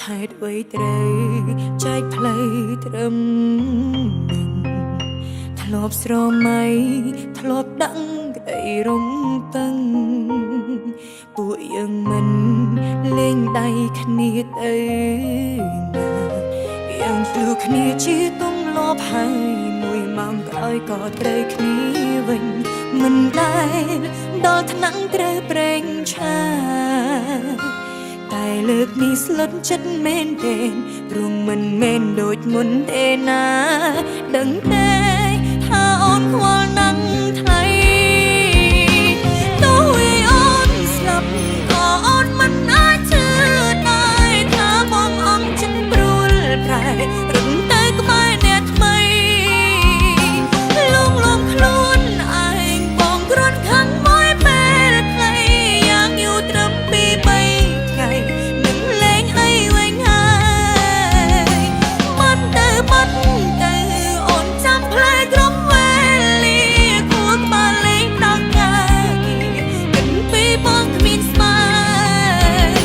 ហេតុអ្វីត្រូវចែកផ្លូវត្រឹមនឹងធ្លាប់ស្រមៃធ្លាប់ដឹងក្តីរំពឹងពួកយើងមិនលេងដៃគ្នាទៅណាយើងឆ្លូគ្នាជាទុំលបហើយមួយម៉ោងក្រោយក៏ត្រូវគ្នាវិញមិនដែលដល់ថ្នាក់ត្រូវប្រេងឆាតែលើកនេះស្លុតចិត្តមែនទេព្រោះមិនមែនដូចមុនទេណាដឹងទេថាអូនខ្វល់ណាស់ថ្លៃទោះវាអូនស្លាប់ក៏អូនមិនអាចជឿដែរថាបងអង្គចិត្តព្រួលប្រែរឹងទៅក្បែរអ្នកថ្មីលងខ្លួនឯងបងគ្រាន់ខឹងមួយពេលខ្លីយ៉ាងយូរត្រឹមពី3ថ្ងៃនឹងលេងអីវិញហើយបាត់ទៅអូនចាំផ្លែគ្រប់វេលាគួរក្បាលលេងដល់កាគិនពីបងគ្មានស្បែ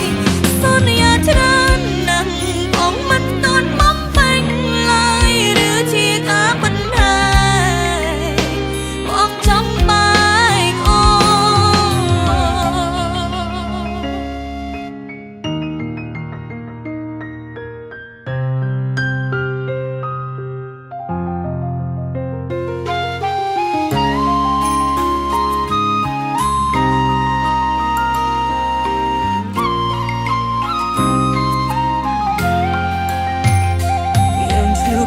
កសន្យាច្រើនណាស់បងមិនទាន់បំពេញឡើយឬជាការបញ្ហាបងចាំបែកអូ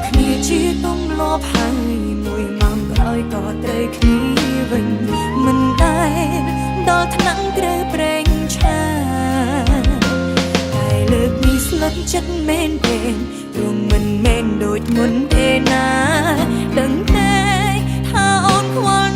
គ្នាជាទុំលបហើយមួយម៉ោងក្រោយក៏ត្រូវគ្នាវិញមិនដែលដល់ថ្នាក់ត្រូវប្រេងឆាតែលើកនេះស្លុតចិត្តមែនទេព្រោះមិនមែនដូចមុនទេណាដឹងទេថាអូនខ្វល់